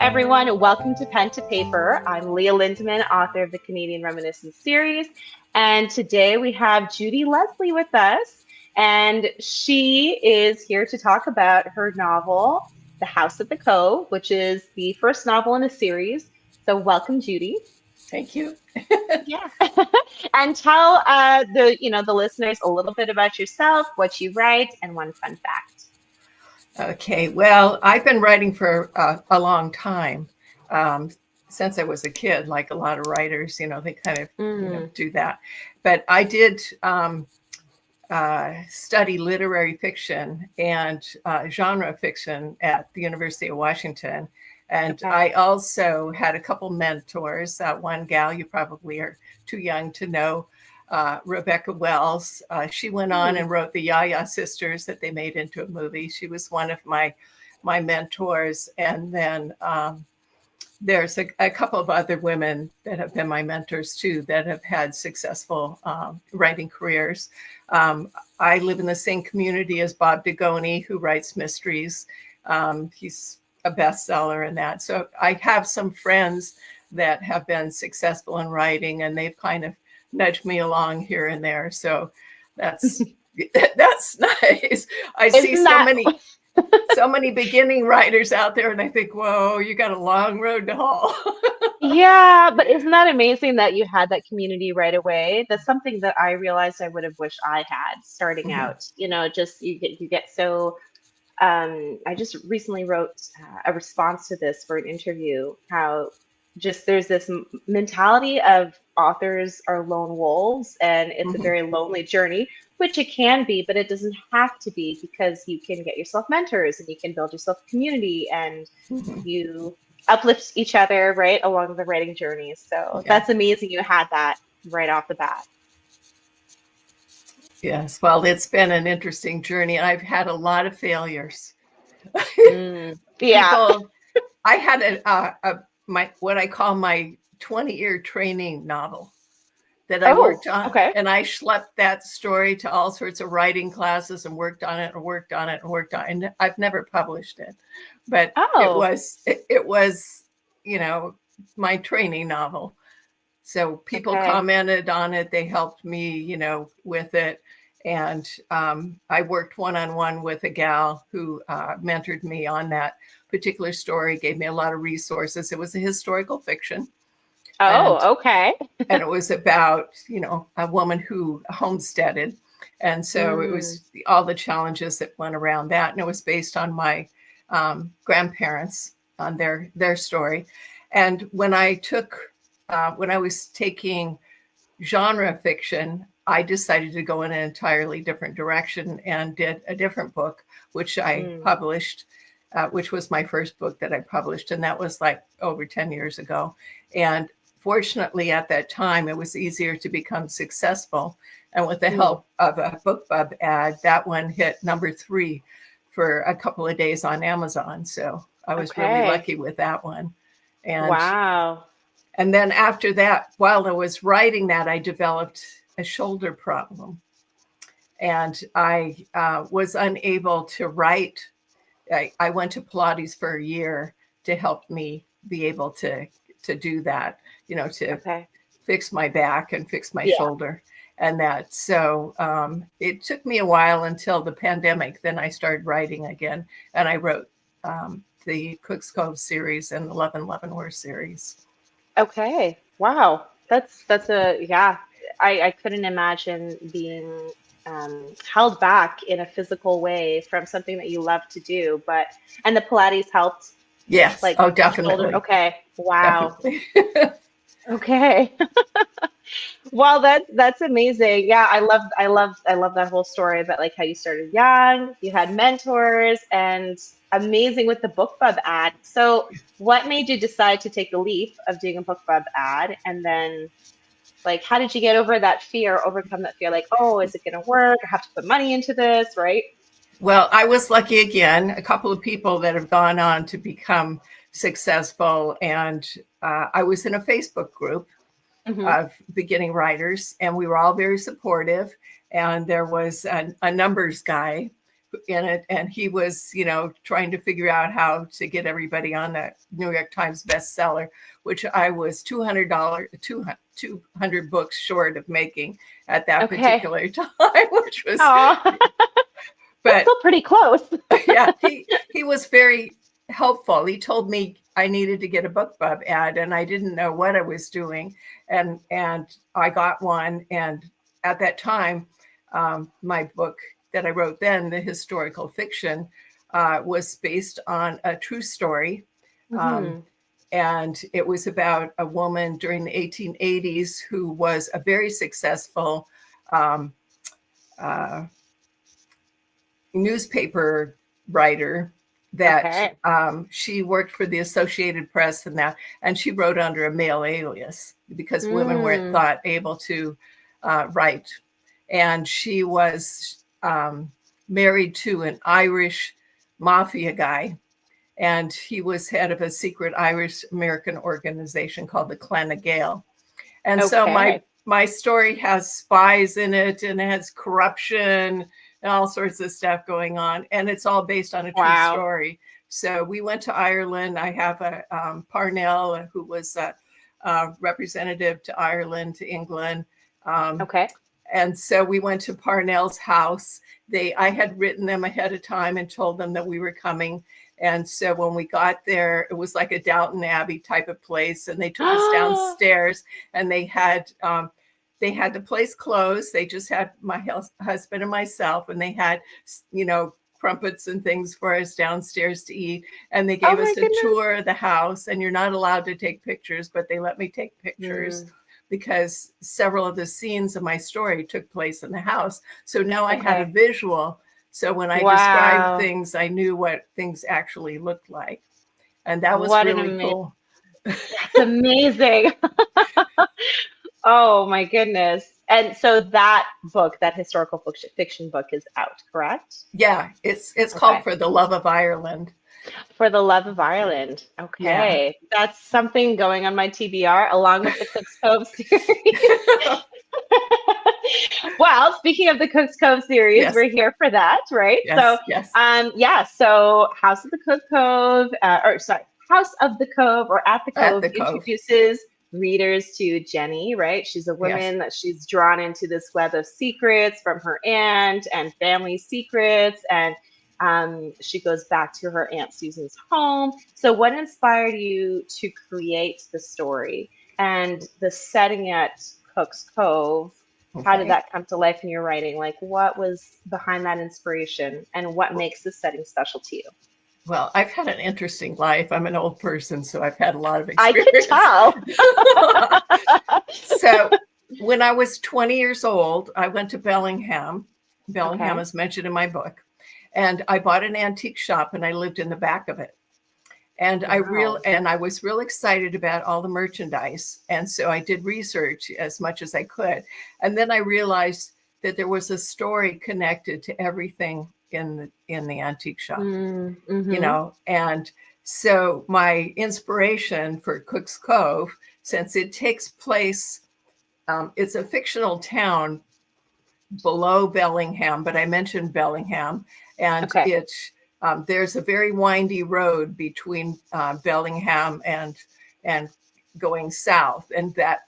everyone. Welcome to Pen to Paper. I'm Leah Lindeman, author of the Canadian Reminiscence series. And today we have Judy Leslie with us. And she is here to talk about her novel, The House at the Cove, which is the first novel in a series. So welcome, Judy. Thank you. Yeah. And tell the listeners a little bit about yourself, what you write, and one fun fact. Okay, well, I've been writing for a long time, since I was a kid, like a lot of writers, they kind of do that. But I did study literary fiction and genre fiction at the University of Washington. And Okay. I also had a couple mentors. One gal you probably are too young to know, Rebecca Wells. She went on and wrote the Yaya Sisters that they made into a movie. She was one of my mentors. And then there's a couple of other women that have been my mentors too, that have had successful writing careers. I live in the same community as Bob Degoni, who writes mysteries. He's a bestseller in that. So I have some friends that have been successful in writing, and they've kind of nudged me along here and there. So that's nice. I see so many beginning writers out there, and I think, whoa, you got a long road to haul. Yeah, but isn't that amazing that you had that community right away? That's something that I realized I would have wished I had starting out. Just you get so. I just recently wrote a response to this for an interview. How just there's this mentality of authors are lone wolves, and it's a very lonely journey, which it can be, but it doesn't have to be, because you can get yourself mentors and you can build yourself a community, and you uplift each other right along the writing journey. So that's amazing you had that right off the bat. Yes, well, it's been an interesting journey, and I've had a lot of failures. Yeah. I had what I call my 20-year training novel that I worked on. Okay. And I schlepped that story to all sorts of writing classes and worked on it and worked on it and worked on it. And I've never published it, but it was, my training novel. So people commented on it. They helped me, with it. And I worked one-on-one with a gal who mentored me on that particular story, gave me a lot of resources. It was a historical fiction. Okay. And it was about, a woman who homesteaded. And so it was all the challenges that went around that. And it was based on my grandparents, on their story. And when I was taking genre fiction, I decided to go in an entirely different direction and did a different book, which I published, which was my first book that I published. And that was like over 10 years ago. And fortunately, at that time, it was easier to become successful. And with the help of a BookBub ad, that one hit number 3 for a couple of days on Amazon. So I was really lucky with that one. And wow. And then after that, while I was writing that, I developed a shoulder problem. And I was unable to write. I went to Pilates for a year to help me be able to do that, to fix my back and fix my shoulder and that. So it took me a while until the pandemic. Then I started writing again, and I wrote the Cook's Cove series and the Love and Leavenworth series. Okay. Wow. That's I couldn't imagine being held back in a physical way from something that you love to do, and the Pilates helped. Yes. Definitely. Shoulder. Okay. Wow. Definitely. Okay. Well, that's amazing. Yeah, I love that whole story about like how you started young, you had mentors, and amazing with the BookBub ad. So what made you decide to take the leap of doing a BookBub ad? And then like, how did you get over that fear, overcome that fear? Like, oh, is it going to work? I have to put money into this, right? Well, I was lucky again. A couple of people that have gone on to become successful. And I was in a Facebook group of beginning writers, and we were all very supportive. And there was a numbers guy in it, and he was, trying to figure out how to get everybody on the New York Times bestseller, which I was $200 books short of making at that Okay. particular time, which was, Oh, that's but still pretty close. yeah, he was very helpful. He told me I needed to get a BookBub ad, and I didn't know what I was doing, and I got one. And at that time, my book that I wrote then, the historical fiction, was based on a true story. Hmm. And it was about a woman during the 1880s who was a very successful um, uh, newspaper writer that Okay. she worked for the Associated Press and she wrote under a male alias because women weren't Mm. thought able to write. And she was married to an Irish mafia guy, and he was head of a secret Irish American organization called the Clan of Gael. And so Okay. my story has spies in it, and it has corruption and all sorts of stuff going on. And it's all based on a true Wow. story. So we went to Ireland. I have a Parnell who was a representative to Ireland, to England. Um, Okay. and so we went to Parnell's house. I had written them ahead of time and told them that we were coming. And so when we got there, it was like a Downton Abbey type of place. And they took us downstairs, and they had the place closed. They just had my husband and myself, and they had, crumpets and things for us downstairs to eat. And they Oh gave my us a goodness. tour of the house, and you're not allowed to take pictures, but they let me take pictures. Mm. Because several of the scenes of my story took place in the house. So now I had a Okay. visual. So when I described Wow. things, I knew what things actually looked like. And that was What an really amazing, cool. that's amazing. Oh my goodness. And so that book, that historical fiction book is out, correct? Yeah, it's called Okay. For the Love of Ireland. For the Love of Ireland. Yeah. Okay. That's something going on my TBR along with the Cook's Cove series. Well, speaking of the Cook's Cove series, Yes, we're here for that, right? So, yes, yes. yeah. So, House of the Cook Cove, or sorry, House of the Cove or At the At Cove the Cove. introduces readers to Jenny, right? She's a Yes. woman that she's drawn into this web of secrets from her aunt and family secrets, and she goes back to her Aunt Susan's home. So, what inspired you to create the story and the setting at Cook's Cove? How did Okay. that come to life in your writing? Like, what was behind that inspiration, and what makes the setting special to you? Well, I've had an interesting life. I'm an old person, so I've had a lot of I can experience. tell. So when I was 20 years old, I went to Bellingham. Bellingham Okay. is mentioned in my book. And I bought an antique shop, and I lived in the back of it. And Wow. I was real excited about all the merchandise. And so I did research as much as I could. And then I realized that there was a story connected to everything in the antique shop, Mm-hmm. and so my inspiration for Cook's Cove, since it takes place, it's a fictional town below Bellingham, but I mentioned Bellingham, and Okay. there's a very windy road between Bellingham and going south, and that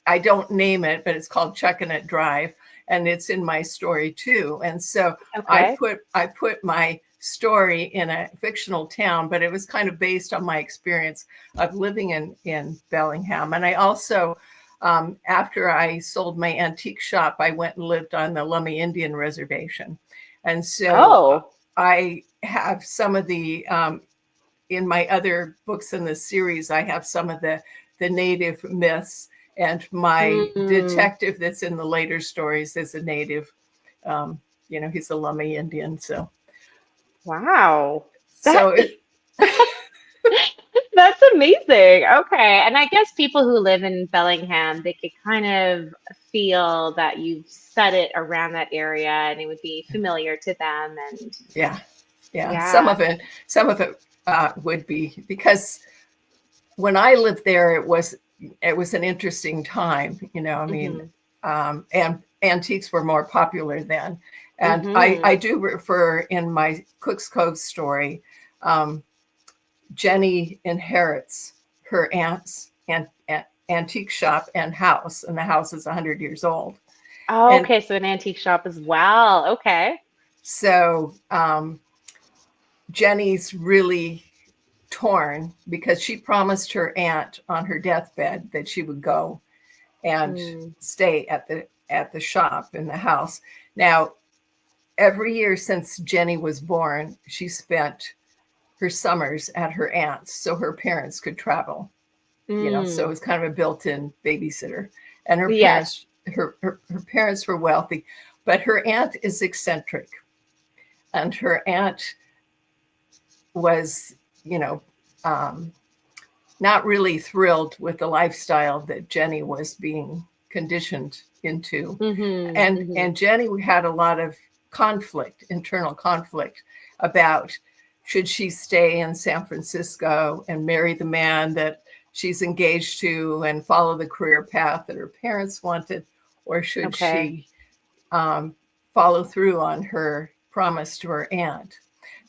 I don't name it, but it's called Chucking Drive, and it's in my story too. And so Okay. I put my story in a fictional town, but it was kind of based on my experience of living in Bellingham. And I also, after I sold my antique shop, I went and lived on the Lummi Indian Reservation, and so Oh. I have some of the in my other books in the series, I have some of the native myths, and my Mm. detective that's in the later stories is a native. He's a Lummi Indian. Wow. That So it, that's amazing. Okay. And I guess people who live in Bellingham, they could kind of feel that you've set it around that area and it would be familiar to them. And yeah, yeah. yeah. Some of it would be because when I lived there, it was an interesting time. I mean, Hmm. and antiques were more popular then, And I do refer in my Cook's Cove story, Jenny inherits her aunt's antique shop and house, and the house is 100 years old. Oh, And okay, so an antique shop as well. Okay. so Jenny's really torn because she promised her aunt on her deathbed that she would go and Mm. stay at the shop in the house. Now, every year since Jenny was born, she spent her summers at her aunt's so her parents could travel. So it Mm. was kind of a built-in babysitter. And Yes. her parents were wealthy, but her aunt is eccentric. And her aunt was, you know, um, not really thrilled with the lifestyle that Jenny was being conditioned into. Mm-hmm. And Jenny had a lot of conflict, internal conflict about should she stay in San Francisco and marry the man that she's engaged to and follow the career path that her parents wanted, or should Okay. she follow through on her promise to her aunt?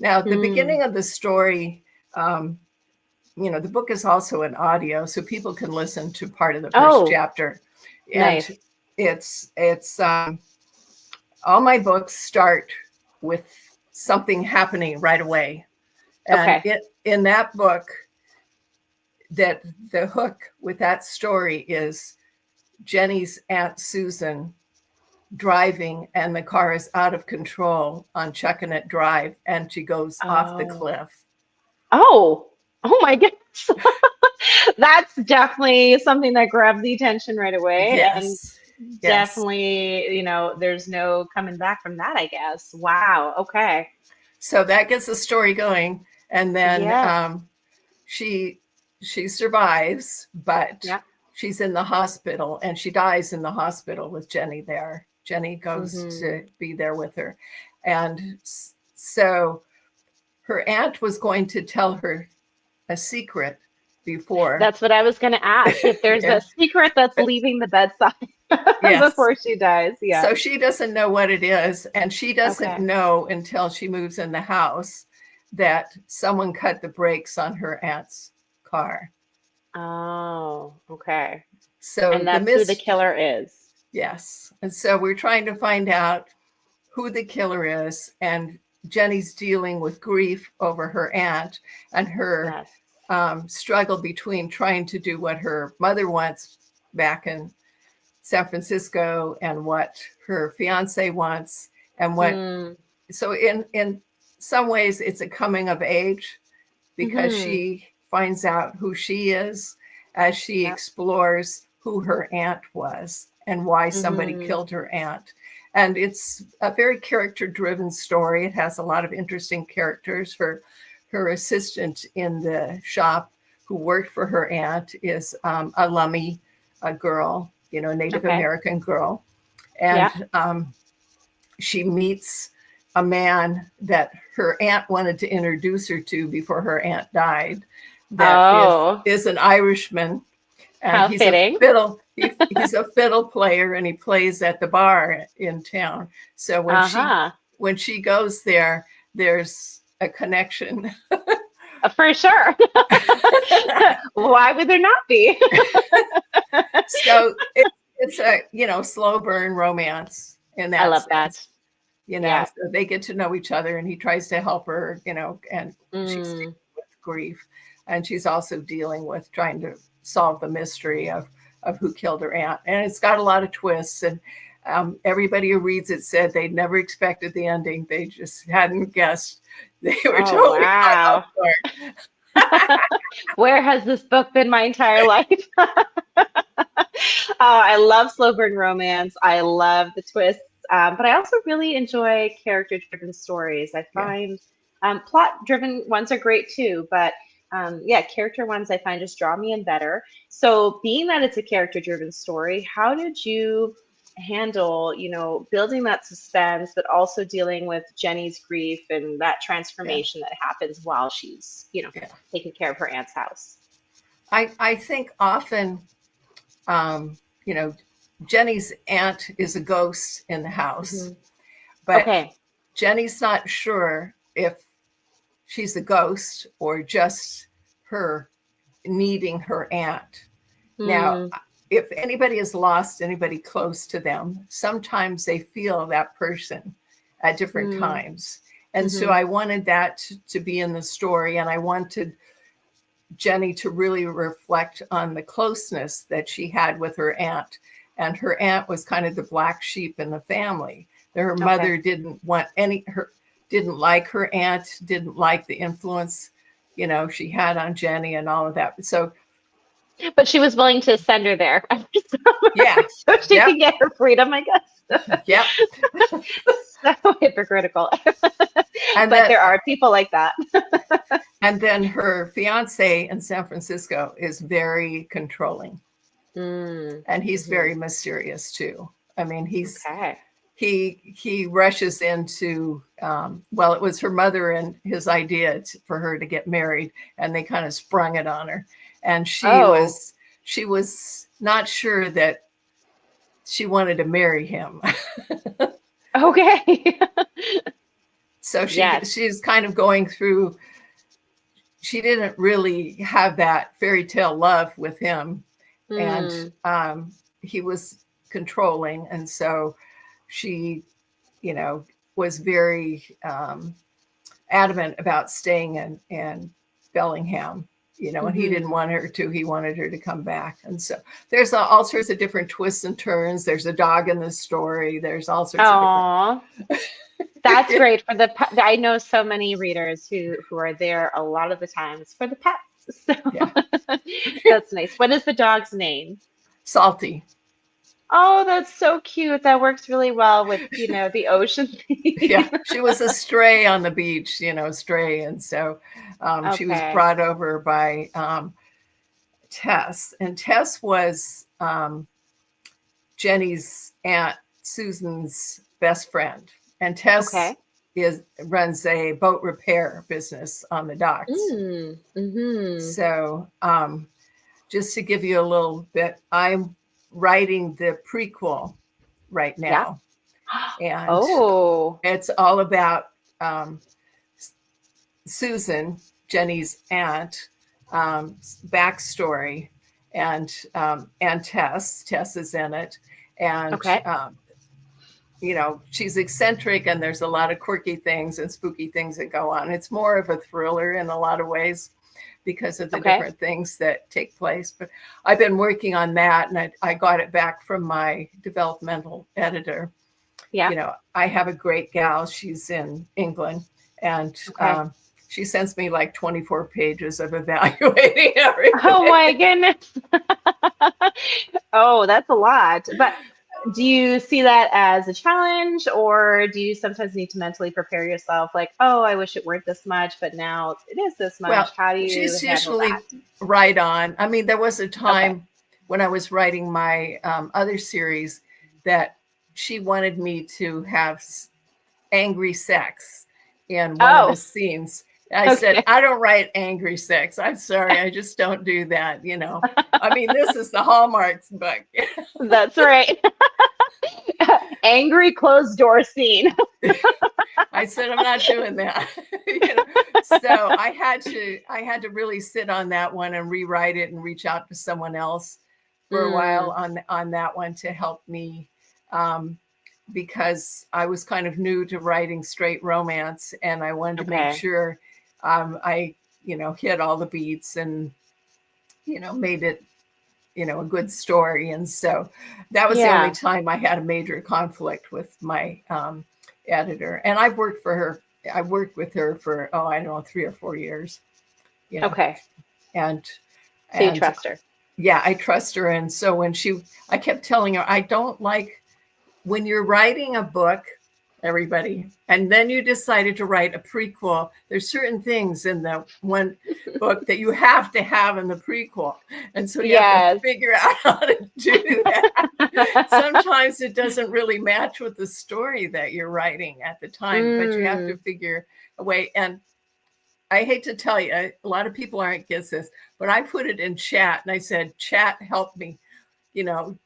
Now, the Mm. beginning of the story, the book is also an audio, so people can listen to part of the first Oh, chapter. And nice. it's all my books start with something happening right away. And Okay. in that book, that the hook with that story is Jenny's Aunt Susan driving, and the car is out of control on Chuckanut Drive, and she goes off the Oh. cliff. Oh. Oh my goodness. That's definitely something that grabs the attention right away. And Yes, yes. definitely, there's no coming back from that, I guess. Wow. Okay. So that gets the story going, and then Yeah. she she survives, but Yeah. she's in the hospital, and she dies in the hospital with Jenny there. Jenny goes Hmm. to be there with her, and so her aunt was going to tell her a secret before. That's what I was going to ask. If there's Yeah. a secret that's leaving the bedside Yes. before she dies. Yeah. So she doesn't know what it is, and she doesn't Okay. know until she moves in the house that someone cut the brakes on her aunt's car. Oh, okay. So And the that's who the mist, killer is. yes. And so we're trying to find out who the killer is, and Jenny's dealing with grief over her aunt and her Yes. struggle between trying to do what her mother wants back in San Francisco and what her fiance wants, and what. Mm. So in some ways it's a coming of age because Hmm. she finds out who she is as she Yep. explores who her aunt was and why somebody Hmm. killed her aunt. And it's a very character driven story. It has a lot of interesting characters. Her assistant in the shop who worked for her aunt is a Lummi, a girl, a Native Okay. American girl. Yeah. And she meets a man that her aunt wanted to introduce her to before her aunt died, that Oh, is an Irishman, and how fitting. he's a fiddle player, and he plays at the bar in town. So Uh-huh. when she goes there, there's a connection. For sure. Why would there not be? So it's a slow burn romance in I that love sense. that. Yeah. So they get to know each other, and he tries to help her, and she's dealing Mm. with grief, and she's also dealing with trying to solve the mystery of who killed her aunt. And it's got a lot of twists, and everybody who reads it said they'd never expected the ending. They just hadn't guessed. They were Oh, totally caught off wow. guard. Where has this book been my entire life? I love slow burn romance. I love the twists, but I also really enjoy character-driven stories. I Yeah. find plot-driven ones are great too, but yeah, character ones I find just draw me in better. So, being that it's a character-driven story, how did you handle, building that suspense, but also dealing with Jenny's grief and that Yeah. transformation that happens while she's, Yeah. taking care of her aunt's house? I think often, um, you know, Jenny's aunt is a ghost in the house, Hmm. But Okay. Jenny's not sure if she's a ghost or just her needing her aunt. Now, Mm, if anybody has lost anybody close to them, sometimes they feel that person at different mm, times. And so mm-hmm. I wanted that to be in the story. And I wanted Jenny to really reflect on the closeness that she had with her aunt. And her aunt was kind of the black sheep in the family. Her Okay. mother didn't like her aunt, didn't like the influence, she had on Jenny and all of that. So But she was willing to send her there yeah, so she yep, could get her freedom, I guess. yep. So hypocritical. And But then there are people like that. and then her fiance in San Francisco is very controlling, Mm, and he's hmm. very mysterious too. I mean, Okay. he rushes into well, it was her mother and his idea for her to get married, and they kind of sprung it on her, and Oh, she was not sure that she wanted to marry him. okay. So Yes. she's kind of going through. She didn't really have that fairy tale love with him, and Mm, he was controlling, and so she, you know, was very adamant about staying in Bellingham, and he didn't hmm. want her to. He wanted her to come back, and so there's all sorts of different twists and turns. There's a dog in the story. There's all sorts of different. Oh, that's great for I know so many readers who are there a lot of the times for the pets. So Yeah, that's nice. What is the dog's name? salty. Oh, that's so cute. That works really well with, the ocean theme. Yeah, she was a stray on the beach, stray, and so she was Okay. brought over by Tess, and Tess was Jenny's aunt Susan's best friend, and Tess Okay. runs a boat repair business on the docks. Mm, mm-hmm. So just to give you a little bit, I'm writing the prequel right Yeah. now, and Oh, it's all about Susan, Jenny's aunt, backstory, and Tess is in it, and okay. she's eccentric, and there's a lot of quirky things and spooky things that go on. It's more of a thriller in a lot of ways because of the Okay. different things that take place. But I've been working on that, and I got it back from my developmental editor. Yeah. I have a great gal. She's in England, and Okay. she sends me like 24 pages of evaluating Oh everything. my goodness. Oh, that's a lot. But do you see that as a challenge, or do you sometimes need to mentally prepare yourself like, oh, I wish it weren't this much, but now it is this much? Well, How do you she's handle that? usually right on. I mean, there was a Okay. time when I was writing my other series that she wanted me to have angry sex in one of the Oh, scenes. I said, okay. I don't write angry sex. I'm sorry. I just don't do that. I mean, this is the Hallmark's book. That's right. Angry closed door scene. I said, I'm not doing that. So I had to really sit on that one and rewrite it and reach out to someone else for a while Mm, on that one to help me, because I was kind of new to writing straight romance, and I wanted to make okay. sure I hit all the beats and made it a good story. And so that was the only Yeah. time I had a major conflict with my editor. And I worked with her for, oh, I don't know, 3 or 4 years, you know, Okay. and So you and trust her. yeah, I trust her. And so I kept telling her, I don't like when you're writing a book, everybody, and then you decided to write a prequel. There's certain things in the one book that you have to have in the prequel. And so you have to Yes. figure out how to do that. Sometimes it doesn't really match with the story that you're writing at the time, but you have to Mm, figure a way. And I hate to tell you, a lot of people aren't get this, but I put it in chat and I said, chat, help me, you know,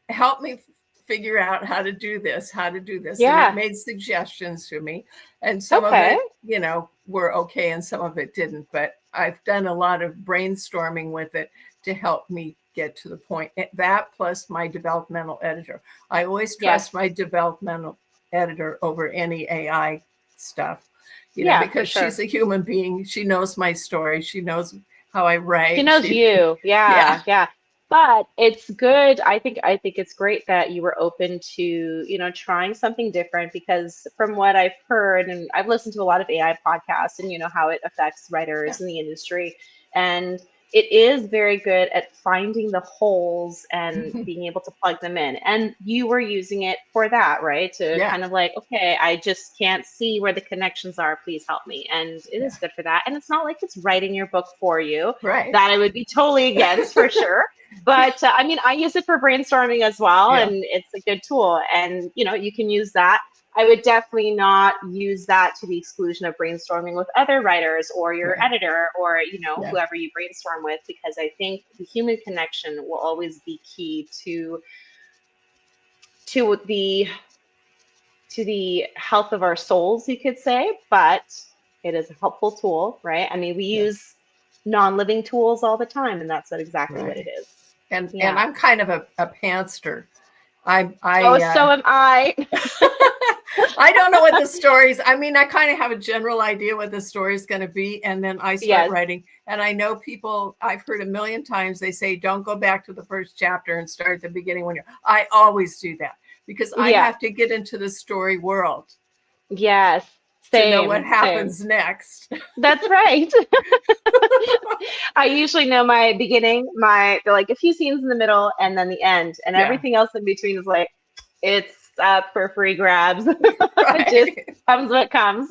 help me figure out how to do this, And it Yeah. made suggestions to me. And some of Okay. it, were okay and some of it didn't. But I've done a lot of brainstorming with it to help me get to the point. That plus my developmental editor. I always Yes. trust my developmental editor over any AI stuff, Yeah, for because sure. she's a human being. She knows my story. She knows how I She write. knows you. Yeah, Yeah, yeah. But it's good. I think it's great that you were open to, trying something different because from what I've heard, and I've listened to a lot of AI podcasts and you know how it affects yeah. writers in the industry. And it is very good at finding the holes and being able to plug them in. And you were using it for that, right? To Yeah, kind of like, okay, I just can't see where the connections are. Please help me. And it yeah. is good for that. And it's not like it's writing your book for you Right. that I would be totally against for sure. But I mean, I use it for brainstorming as well, Yeah, and it's a good tool. And you can use that. I would definitely not use that to the exclusion of brainstorming with other writers or your right. editor or Yeah, whoever you brainstorm with, because I think the human connection will always be key to the to the health of our souls, you could say. But it is a helpful tool, right? I mean, we yeah. use non-living tools all the time, and that's exactly what it Right. is. And Yeah. I'm kind of a pantster. I Oh, I so am I. I don't know what the stories. I mean, I kind of have a general idea what the story is going to be, and then I start Yes. writing. And I know people. I've heard a million times they say, "Don't go back to the first chapter and start at the beginning." When you're, I always do that because I Yeah. have to get into the story world Yes. to know what Same. Same. happens next. That's right. I usually know my beginning, like a few scenes in the middle, and then the end, and Yeah, everything else in between is like it's up for free grabs. It just right. comes what comes.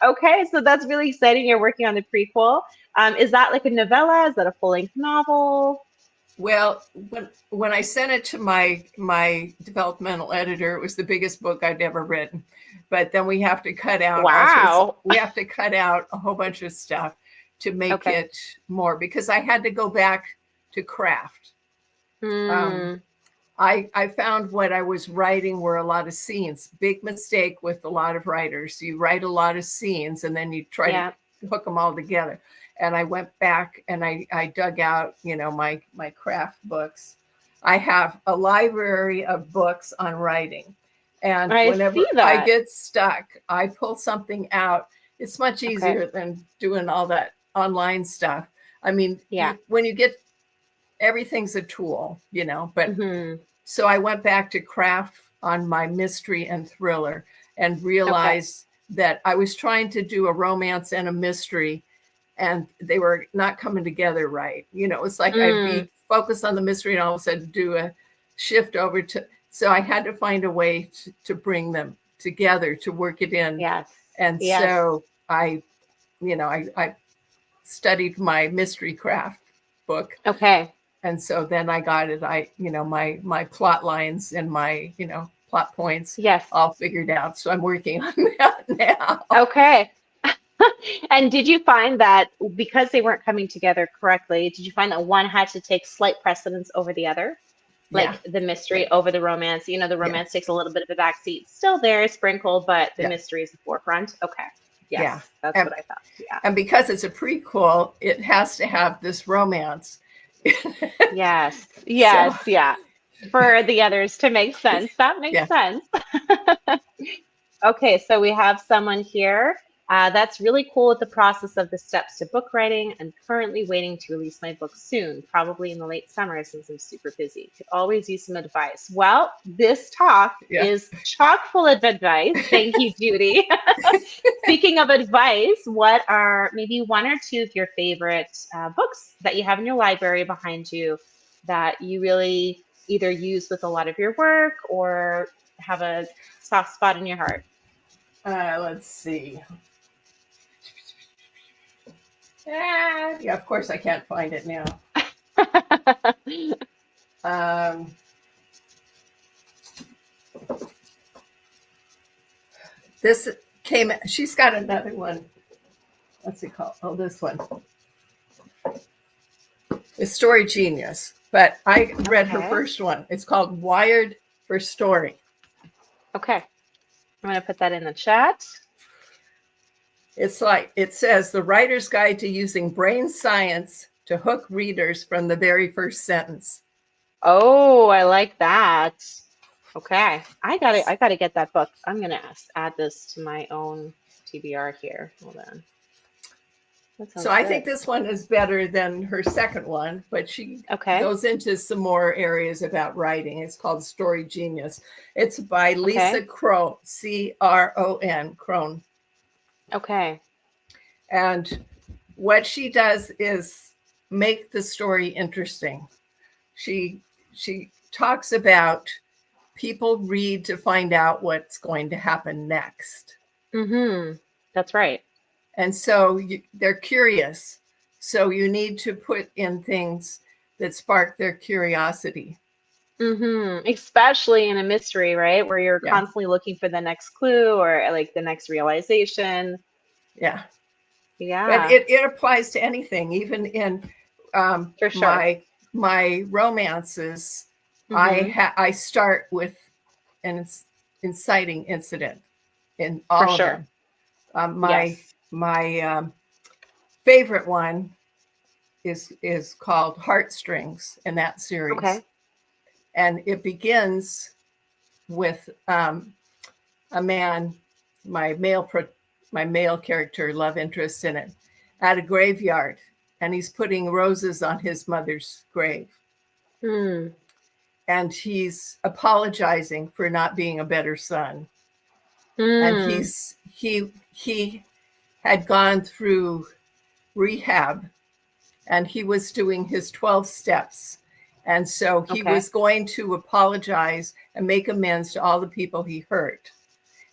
Okay, so that's really exciting. You're working on the prequel. Is that like a novella? Is that a full-length novel? Well, when I sent it to my developmental editor, it was the biggest book I'd ever written. But then we have to cut out all sorts. Wow. We have to cut out a whole bunch of stuff to make Okay. it more because I had to go back to craft. Um, Hmm. I found what I was writing were a lot of scenes. Big mistake with a lot of writers. You write a lot of scenes and then you try to Yeah. hook them all together. And I went back and I dug out, my craft books. I have a library of books on writing. And I see whenever I that. get stuck, I pull something out. It's much Okay. easier than doing all that online stuff. I mean, Yeah. when you get everything's a tool, but Hmm. so I went back to craft on my mystery and thriller and Okay. realized that I was trying to do a romance and a mystery and they were not coming together right. It's like I'd Mm. be focused on the mystery and all of a sudden do a shift over to, so I had to find a way to bring them together to work it in. Yes. And Yes. so I studied my mystery craft book Okay. and so then I got it. My plot lines and my plot points Yes. all figured out. So I'm working on that now. Okay. And did you find that because they weren't coming together correctly, did you find that one had to take slight precedence over the other? Yeah, Like the mystery over the romance? The yeah, romance takes a little bit of a backseat. Still there, sprinkled, but the yeah, mystery is the forefront. Okay. yeah. Yes, that's And what I thought. Yeah. and because it's a prequel, it has to have this romance. Yes. So Yes. Yeah. For the others to make sense. That makes yeah, sense. Okay, so we have someone here that's really cool with the process of the steps to book writing. I'm currently waiting to release my book soon, probably in the late summer since I'm super busy. Could always use some advice. Well, this talk yeah. is chock full of advice. Thank you, Judy. Speaking of advice, what are maybe one or two of your favorite books that you have in your library behind you that you really either use with a lot of your work or have a soft spot in your heart? Let's see. Yeah, of course I can't find it now. Um, this came. She's got another one. What's it called? Oh, this one. It's Story Genius. But I read her Okay. first one. It's called Wired for Story. Okay. I'm gonna put that in the chat. It's like, it says, the writer's guide to using brain science to hook readers from the very first sentence. Oh, I like that. Okay. I gotta get that book. I'm gonna add this to my own TBR here. Hold on. That So sounds I good. think this one is better than her second one, but she Okay. goes into some more areas about writing. It's called Story Genius. It's by Lisa Okay. Crone, Cron, Crone. Okay. And what she does is make the story interesting. She talks about people read to find out what's going to happen next. Mm-hmm. That's right. And so they're curious. So you need to put in things that spark their curiosity. Mm-hmm. Especially in a mystery, right? Where you're Yeah. constantly looking for the next clue or like the next realization. Yeah. But Yeah, it applies to anything, even in for sure. my romances. Mm-hmm. I start with an inciting incident in For all of sure. them. Yes. My favorite one is called Heartstrings in that series, Okay. and it begins with a man, my my male character, love interest in it, at a graveyard, and he's putting roses on his mother's grave, Mm. and he's apologizing for not being a better son, and Mm. he had gone through rehab, and he was doing his 12 steps. And so he Okay. was going to apologize and make amends to all the people he hurt.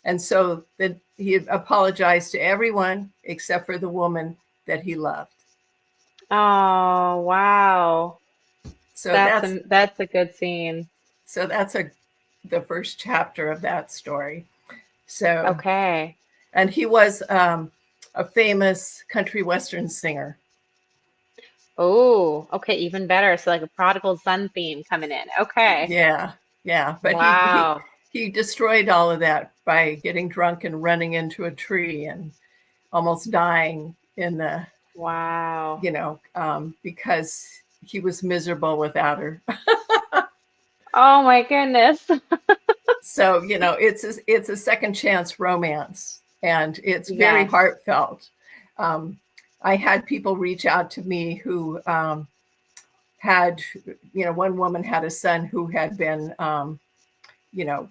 And so that he apologized to everyone except for the woman that he loved. Oh, wow. So that's That's a good scene. so that's the first chapter of that story. So, Okay. and he was a famous country western singer. Oh, okay, even better. So like a prodigal son theme coming in. Okay. Yeah, yeah. But Wow. he destroyed all of that by getting drunk and running into a tree and almost dying in the, Wow. because he was miserable without her. Oh my goodness. So it's a second chance romance, and it's very Yes. heartfelt. Um, I had people reach out to me who had, one woman had a son who had been, you know,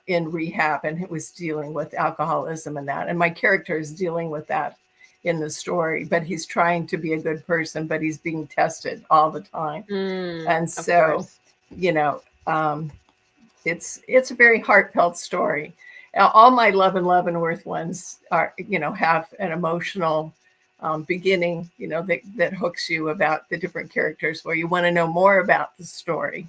in rehab, and it was dealing with alcoholism and that. And my character is dealing with that in the story, but he's trying to be a good person, but he's being tested all the time. And Of so, course. you know, um, it's a very heartfelt story. All my Love and Leavenworth ones are, have an emotional beginning, that hooks you about the different characters where you want to know more about the story.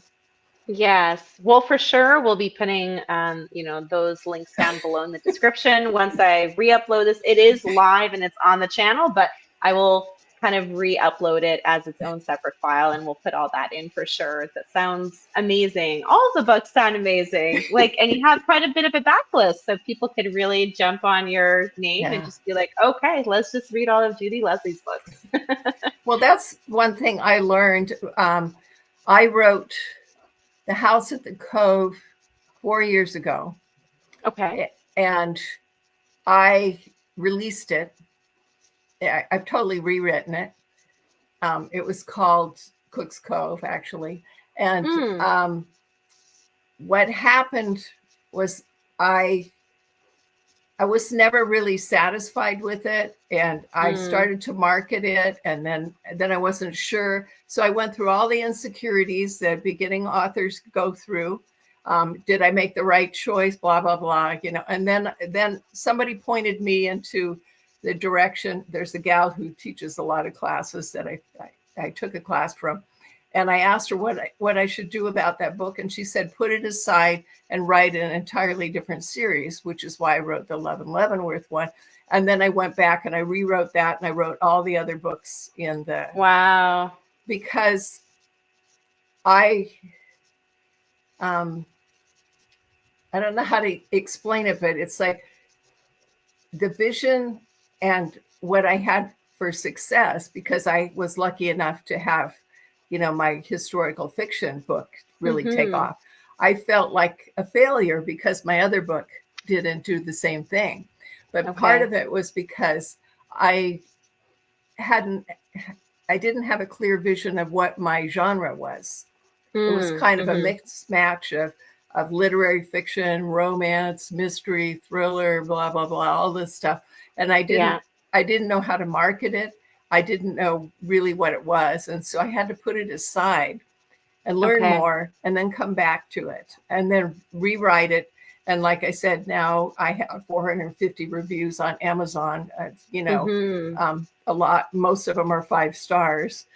Yes. Well, for sure, we'll be putting, those links down below in the description once I re-upload this. It is live and it's on the channel, but I will kind of re-upload it as its own separate file, and we'll put all that in for sure. That sounds amazing. All of the books sound amazing. Like, and you have quite a bit of a backlist, so people could really jump on your name and Yeah. just be like, okay, let's just read all of Judy Leslie's books. Well, that's one thing I learned. I wrote The House at the Cove 4 years ago, Okay. and I released it. I've totally rewritten it. It was called Cook's Cove, actually. And Mm, what happened was I I was never really satisfied with it, and I mm, started to market it, and then I wasn't sure. So I went through all the insecurities that beginning authors go through. Did I make the right choice? Blah blah blah. And then somebody pointed me into the direction. There's a gal who teaches a lot of classes that I took a class from, and I asked her what I should do about that book, and she said put it aside and write an entirely different series, which is why I wrote the Love and Leavenworth one. And then I went back and I rewrote that, and I wrote all the other books in the wow. because I um, I don't know how to explain it, but it's like the vision and what I had for success, because I was lucky enough to have, my historical fiction book really take Mm-hmm. off. I felt like a failure because my other book didn't do the same thing. But part Okay. of it was because I hadn't, I didn't have a clear vision of what my genre was. It was kind of a Mm-hmm. mixed match of literary fiction, romance, mystery, thriller, blah blah blah, all this stuff. And Yeah. I didn't know how to market it. I didn't know really what it was, and so I had to put it aside and learn Okay. more, and then come back to it, and then rewrite it. And like I said, now I have 450 reviews on Amazon. Mm-hmm. A lot. Most of them are 5 stars.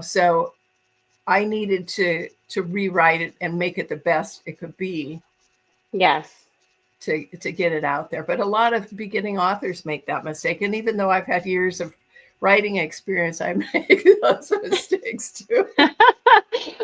So I needed to rewrite it and make it the best it could be Yes. to get it out there. But a lot of beginning authors make that mistake, and even though I've had years of writing experience, I make those mistakes too.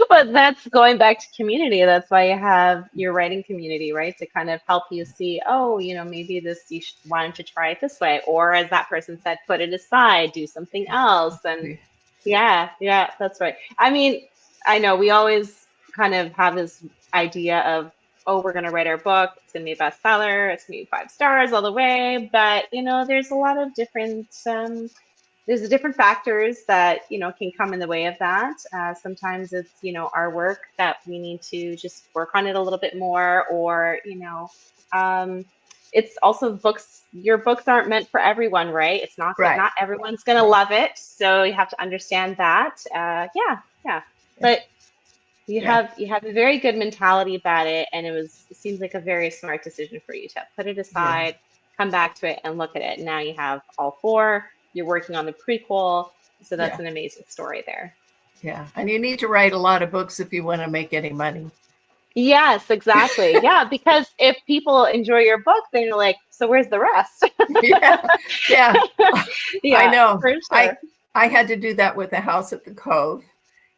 But that's going back to community. That's why you have your writing community, right? To kind of help you see, oh, maybe this, why don't you try it this way? Or as that person said, put it aside, do something else. And yeah, yeah, that's right. I mean, I know we always kind of have this idea of, oh, we're going to write our book. It's going to be a bestseller. It's going to be 5 stars all the way. But, there's a lot of there's different factors that can come in the way of that. Sometimes it's our work that we need to just work on it a little bit more, or um, it's also books. Your books aren't meant for everyone, right? It's Right. not everyone's gonna Right. love it, so you have to understand that. Yeah, yeah, but Yeah. you have a very good mentality about it, and it seems like a very smart decision for you to put it Yeah. aside, come back to it, and look at it. Now you have all four. You're working on the prequel, so that's Yeah. an amazing story there. Yeah. And you need to write a lot of books if you want to make any money. Yes, exactly. Yeah, because if people enjoy your book, then you're like, so where's the rest? Yeah. Yeah. I Yeah, know. for sure. I had to do that with The House at the Cove.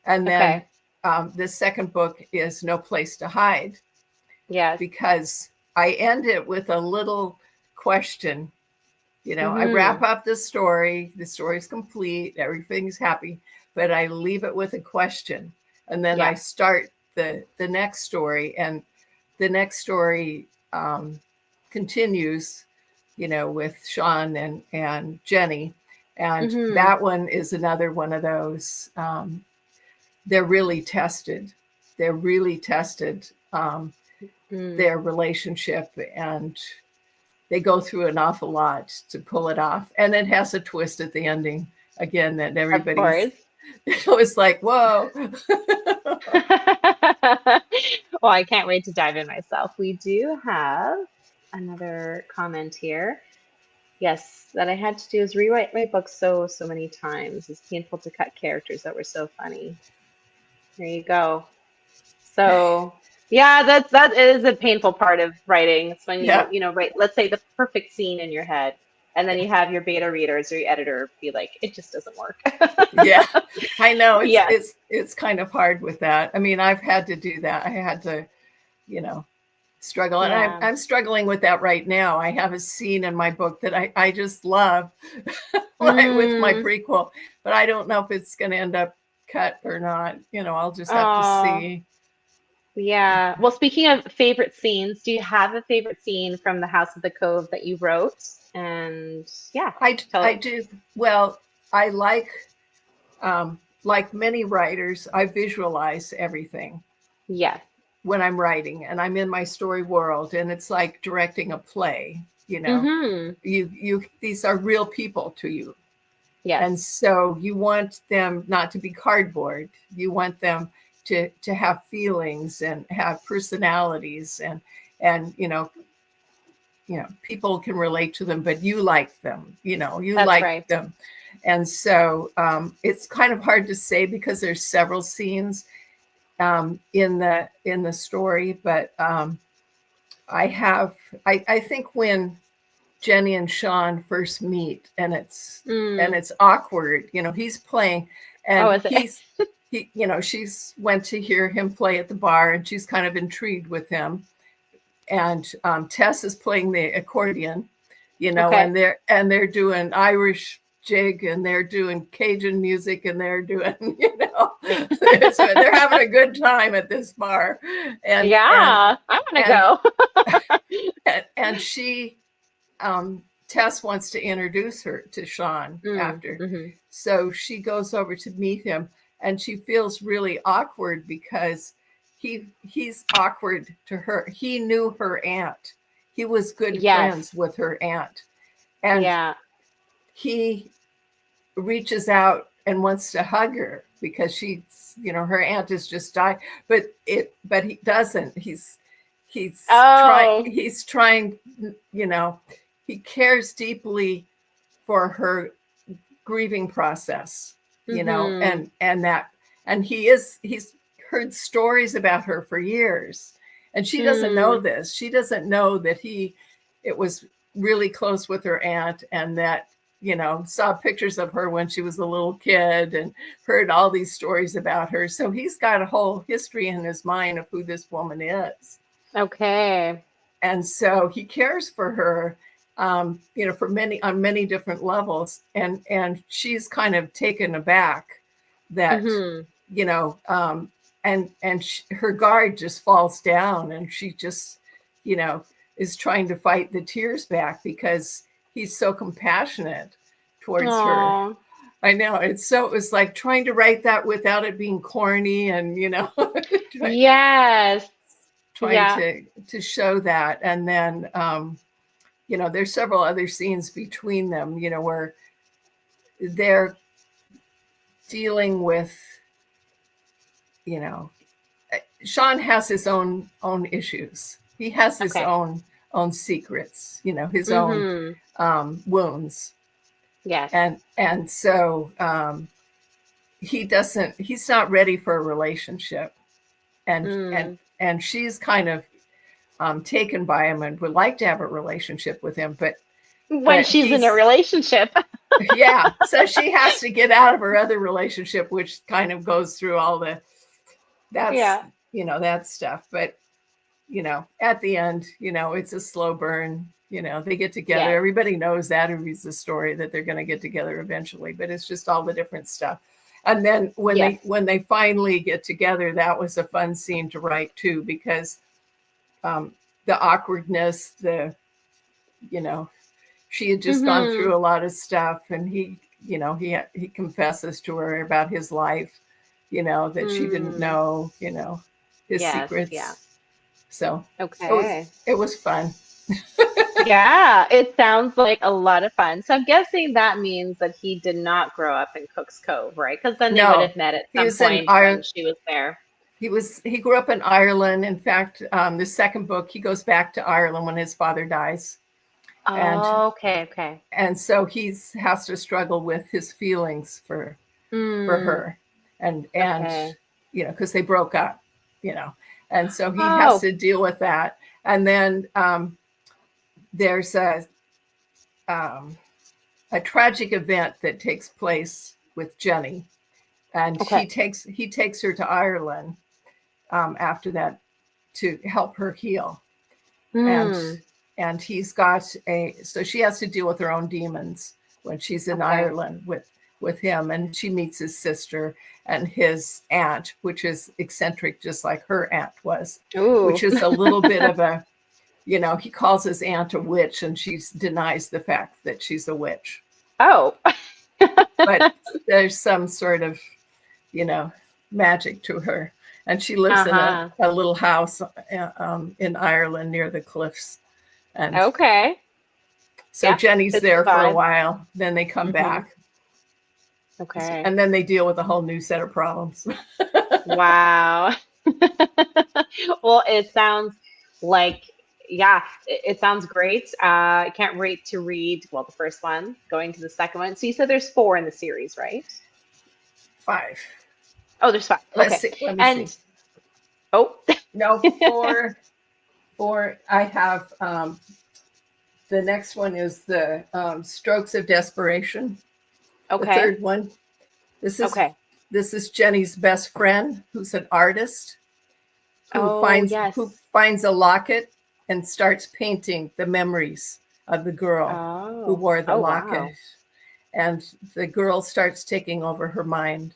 And then Okay. the second book is No Place to Hide, Yes. because I end it with a little question. I wrap Mm-hmm. up the story's complete, everything's happy, but I leave it with a question. And then I Yeah. start the next story, and the next story continues, with Sean and Jenny. And Mm-hmm. that one is another one of those. They're really tested. They're really tested, Mm. their relationship, and they go through an awful lot to pull it off. And it has a twist at the ending again that Of everybody's course. it was like, whoa. Well, I can't wait to dive in myself. We do have another comment here. Yes, that I had to do is rewrite my book so many times. It's painful to cut characters that were so funny. There you go. So, yeah, that is a painful part of writing. It's when Yeah. write, let's say, the perfect scene in your head, and then Yeah. you have your beta readers or your editor be like, it just doesn't work. Yeah. I know Yes. it's kind of hard with that. I mean, I've had to do that. I had to, you know, struggle. And Yeah. I'm struggling with that right now. I have a scene in my book that I just love, like with my Mm. prequel, but I don't know if it's going to end up cut or not. I'll just have to Oh, see. yeah. Well, speaking of favorite scenes, do you have a favorite scene from The House of the Cove that you wrote? And yeah, I tell. do. Well, I like many writers, I visualize everything Yes. when I'm writing, and I'm in my story world, and it's like directing a play. Mm-hmm. You these are real people to you, and Yes. so you want them not to be cardboard. You want them to have feelings and have personalities, and people can relate to them, but you like them. You That's like right. them, and so it's kind of hard to say because there's several scenes in the story, but I think when Jenny and Sean first meet, and it's Mm. and it's awkward. He's playing, Oh, and is it? she's went to hear him play at the bar, and she's kind of intrigued with him. And Tess is playing the accordion, Okay. and they're doing Irish jig, and they're doing Cajun music, and they're doing, so they're having a good time at this bar, and and Yeah, I want to and go. and she Tess wants to introduce her to Sean after. Mm-hmm. So she goes over to meet him, and she feels really awkward because he's awkward to her. He knew her aunt. He was good Yes. friends with her aunt. And Yeah. he reaches out and wants to hug her because her aunt has just died. But he doesn't. Oh. He's trying, he cares deeply for her grieving process, Mm-hmm. and he's heard stories about her for years, and she doesn't know Mm. this. She doesn't know that it was really close with her aunt, and that saw pictures of her when she was a little kid and heard all these stories about her. So he's got a whole history in his mind of who this woman is. Okay. And so he cares for her, on many different levels, and she's kind of taken aback that Mm-hmm. her guard just falls down, and she just is trying to fight the tears back because he's so compassionate towards her. Oh. I know, it was like trying to write that without it being corny, and Yes. trying Yeah. to show that. And then there's several other scenes between them, where they're dealing with, Sean has his own issues. He has his Okay. own secrets, his own Mm-hmm. wounds. Yes. And so he's not ready for a relationship. And Mm. she's kind of taken by him and would like to have a relationship with him, When but she's in a he's relationship. yeah. So she has to get out of her other relationship, which kind of goes through all that's Yeah. that stuff. But at the end, it's a slow burn. They get together. Yes. Everybody knows that and reads the story that they're going to get together eventually, but it's just all the different stuff. And then Yes. when they finally get together, that was a fun scene to write too, because the awkwardness, she had just gone Mm-hmm. through a lot of stuff, and he confesses to her about his life, that she didn't Mm. know, his Yes. Yeah. secrets. So Okay. it was fun. Yeah, it sounds like a lot of fun. So I'm guessing that means that he did not grow up in Cook's Cove, right? Because then they would No, have met at he some was in point when Ireland. she was there. He grew up in Ireland. In fact, the second book, he goes back to Ireland when his father dies, and Okay, okay. so he's has to struggle with his feelings for Mm, her, and okay. because they broke up, you know, and so he has Oh, to deal with that. And then there's um, a tragic event that takes place with Jenny, and okay. he takes her to Ireland after that to help her heal. And Hmm. he's got so she has to deal with her own demons when she's in Okay. Ireland with him, and she meets his sister and his aunt, which is eccentric just like her aunt was, which Ooh. is a little bit of a, he calls his aunt a witch, and she denies the fact that she's a witch. Oh. But there's some sort of, you know, magic to her. And she lives in Uh-huh. a little house in Ireland near the cliffs. And Okay. so Yeah, Jenny's fits the there for a vibe. while. Then they come Mm-hmm. back. Okay. And then they deal with a whole new set of problems. Wow. Well, it sounds like, yeah, it sounds great. I can't wait to read, well, the first one, going to the second one. So you said there's four in the series, right? 5. Oh, there's five. Let's Okay. see. Let me see. And, oh, No, 4. 4. I have the next one is the Strokes of Desperation. The okay. third one. This is Okay. this is Jenny's best friend, who's an artist, Oh, who yes. finds a locket and starts painting the memories of the girl who Oh. wore the Oh, locket. wow. And the girl starts taking over her mind.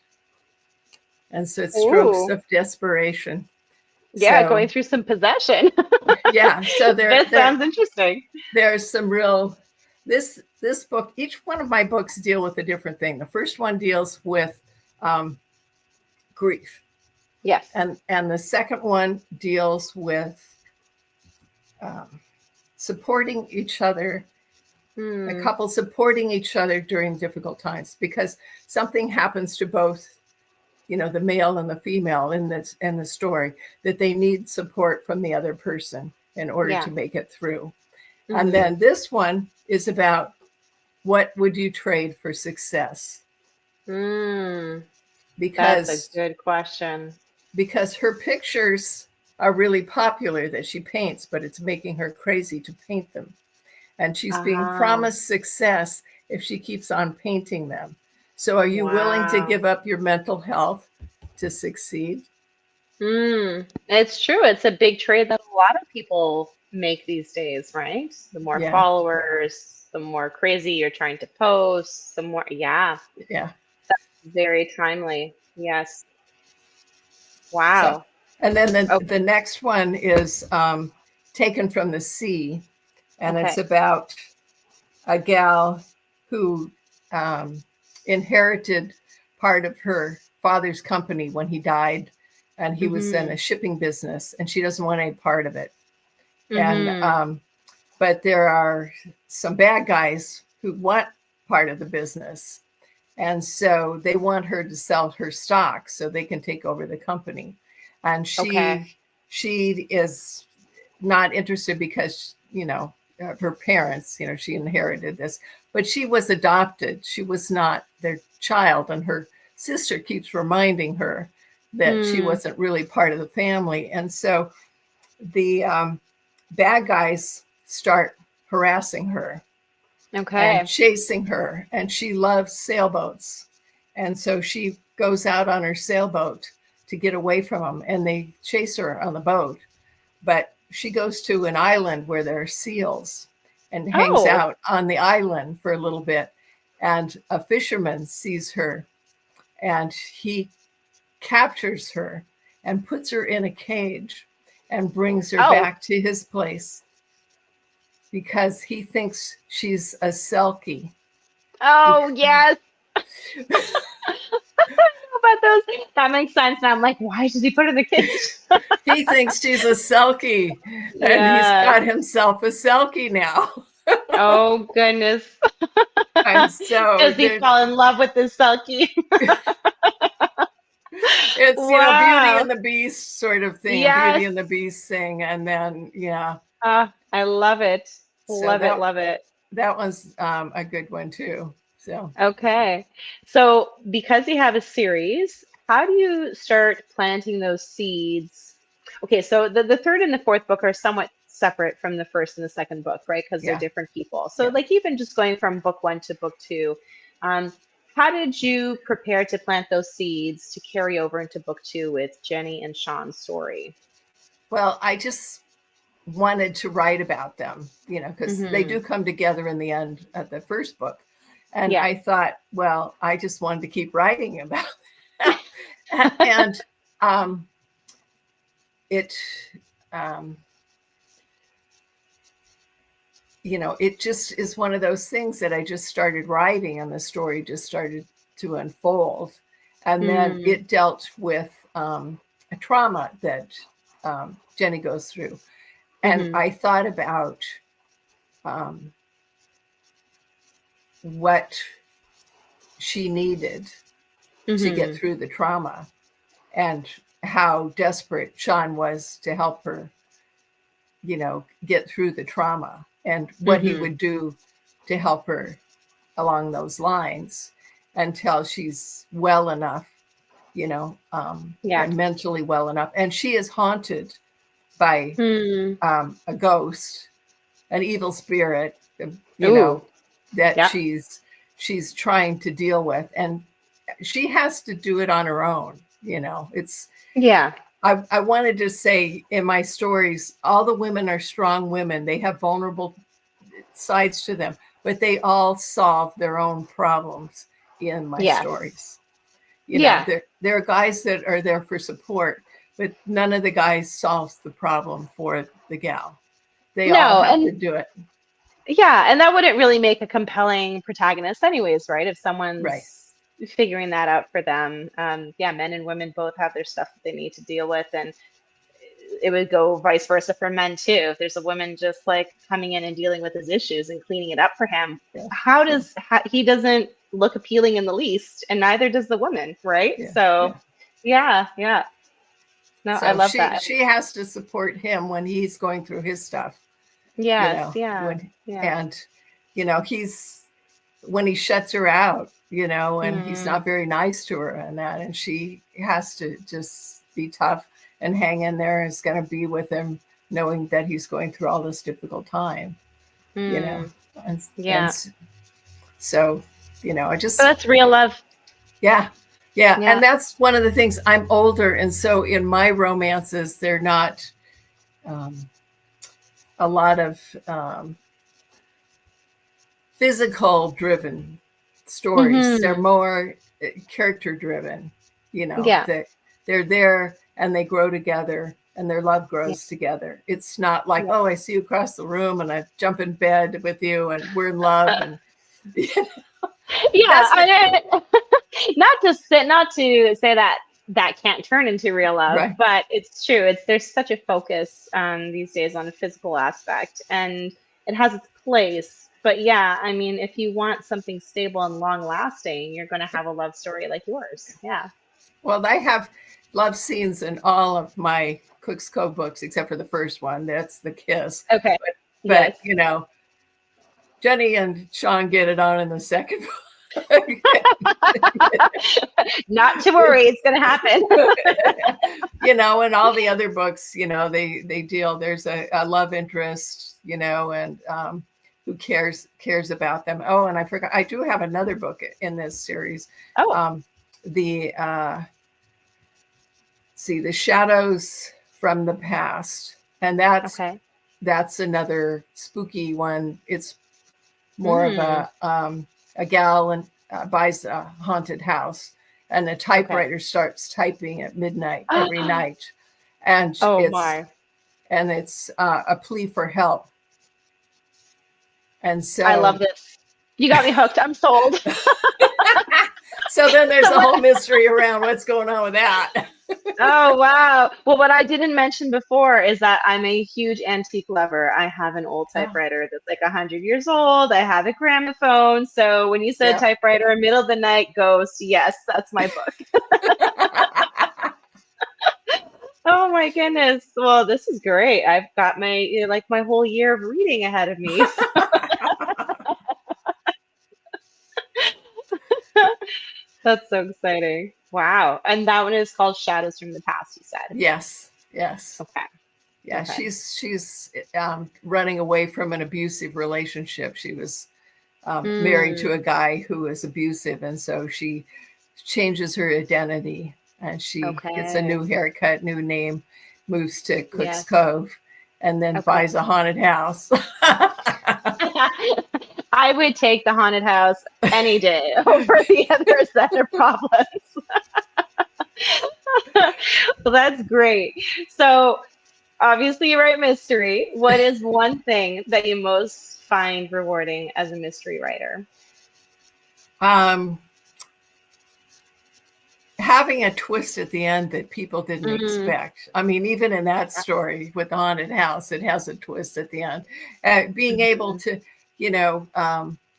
And so it's strokes Ooh. of desperation. Yeah, going So through some possession. yeah, so This sounds interesting. there's some real this book, each one of my books deal with a different thing. The first one deals with um, grief, Yes. and the second one deals with um, supporting each other, a Hmm. couple supporting each other during difficult times, because something happens to both, you know, the male and the female in the story, that they need support from the other person in order Yeah. to make it through. And Hmm. then this one is about what would you trade for success? Hmm. That's a Because good question. her pictures are really popular that she paints, but it's making her crazy to paint them. And she's being Ah, promised success if she keeps on painting them. So are you willing to wow. give up your mental health to succeed? It's true. It's a big trade that a lot of people make these days, right? The more Yeah, followers, the more crazy you're trying to post, the more, yeah, yeah. very timely. Yes. So, Wow. and then Oh, the next one is Taken from the Sea, and it's okay. about a gal who um, inherited part of her father's company when he died, and he was in Mm-hmm. a shipping business, and she doesn't want any part of it. And Mm-hmm. but there are some bad guys who want part of the business, and so they want her to sell her stock so they can take over the company. And Okay. she is not interested because, you know, her parents, you know, she inherited this, but she was adopted. She was not their child, and her sister keeps reminding her that she Hmm. wasn't really part of the family. And so the bad guys start harassing her and Okay. chasing her, and she loves sailboats. And so she goes out on her sailboat to get away from them, and they chase her on the boat. But she goes to an island where there are seals and hangs Oh. out on the island for a little bit. And a fisherman sees her, and he captures her and puts her in a cage and brings her Oh. back to his place because he thinks she's a selkie. Oh, yes. About those. That makes sense. Now I'm like, why does he put her in the cage? He thinks she's a selkie, and he's Yes. got himself a selkie now. Oh, goodness. And so Does he fall in love with this Selkie? it's, you know, Beauty and Wow. the Beast sort of thing, a Beauty Yes. and the Beast thing. And then, yeah, I love it. so Love it. Love it. that one's a good one too. So, Okay. So, because you have a series, how do you start planting those seeds? Okay, so the third and the fourth book are somewhat separate from the first and the second book, right? Because they're yeah, different people. So, yeah. like even just going from book one to book two, um, how did you prepare to plant those seeds to carry over into book two with Jenny and Sean's story? Well, I just wanted to write about them, you know, because they Mm-hmm. do come together in the end of the first book. And Yeah. I thought, well, I just wanted to keep writing about them. And um, it, um, you know, it just is one of those things that I just started writing, and the story just started to unfold. And then Mm, it dealt with a trauma that Jenny goes through. And mm-hmm. I thought about um, what she needed to get Mm-hmm. through the trauma, and how desperate Sean was to help her, you know, get through the trauma, and what he Mm-hmm. would do to help her along those lines until she's well enough, you know, Yeah. and mentally well enough. And she is haunted by Hmm. a ghost, an evil spirit, you Ooh. know, that Yeah. she's trying to deal with. And she has to do it on her own. You know, it's, Yeah. I wanted to say in my stories, all the women are strong women. They have vulnerable sides to them, but they all solve their own problems in my Yes. stories. You know, Yeah. there are guys that are there for support, but none of the guys solves the problem for the gal. They all No, have to and do it. yeah, and that wouldn't really make a compelling protagonist anyways, right? If Right. someone's figuring that out for them. Yeah, men and women both have their stuff that they need to deal with, and it would go vice versa for men too. If there's a woman just like coming in and dealing with his issues and cleaning it up for him, Yeah. he doesn't look appealing in the least, and neither does the woman, right? Yeah. So, Yeah. yeah, yeah. No, I So love that. she has to support him when he's going through his stuff, you Yes, know, yeah, when, yeah. and, you know, when he shuts her out, you know, and he's Mm, not very nice to her and that, and she has to just be tough and hang in there, and is going to be with him knowing that he's going through all this difficult time, you know, mm, and yeah. so, you know, I So just, that's real love. yeah, yeah. And Yeah. that's one of the things. I'm older, and so in my romances, they're not um, a lot of physical driven stories. They're Hmm. more character driven, you know, Yeah. that they're there and they grow together and their love Yeah. grows together. It's not like, Yeah. oh, I see you across the room and I jump in bed with you and we're in love. And Yeah. that's the, Not to say that that can't turn into real love, right. but it's true. There's such a focus these days on the physical aspect, and it has its place. But yeah, I mean, if you want something stable and long lasting, you're going to have a love story like yours. Yeah. Well, I have love scenes in all of my Cook's Cove books, except for the first one. That's the kiss. Okay. But Yes. you know, Jenny and Sean get it on in the second book. Not to worry, it's going to happen. You know, and all the other books, you know, they deal. There's a love interest, you know, and who cares about them. Oh, and I forgot, I do have another book in this series. Oh, Um, the see the shadows from the past, and okay. that's another spooky one. It's more of Mm, a gal and buys a haunted house, and the okay. typewriter starts typing at midnight every night, and Oh my. it's a plea for help. And I love so this. You got me hooked. I'm sold. so then there's So a what? whole mystery around what's going on with that. Oh wow. Well, what I didn't mention before is that I'm a huge antique lover. I have an old Oh, typewriter that's like 100 years old. I have a gramophone. So when you said yeah. typewriter, middle of the night ghost, yes, that's my book. Oh my goodness. Well, this is great. I've got my like my whole year of reading ahead of me. That's so exciting. Wow. And that one is called Shadows from the Past, you said. Yes, yes. Okay. Yeah, Okay. she's running away from an abusive relationship. She was married to Mm, a guy who was abusive, and so she changes her identity, and she gets a new okay. haircut, new name, moves to Cook's Yes. Cove, and then Okay. buys a haunted house. I would take the haunted house any day over the other set of problems. Well, that's great. So, obviously, you write mystery. What is one thing that you most find rewarding as a mystery writer? um, Having a twist at the end that people didn't Mm, expect. I mean, even in that story with the haunted house, it has a twist at the end. Being able mhm. to, you know,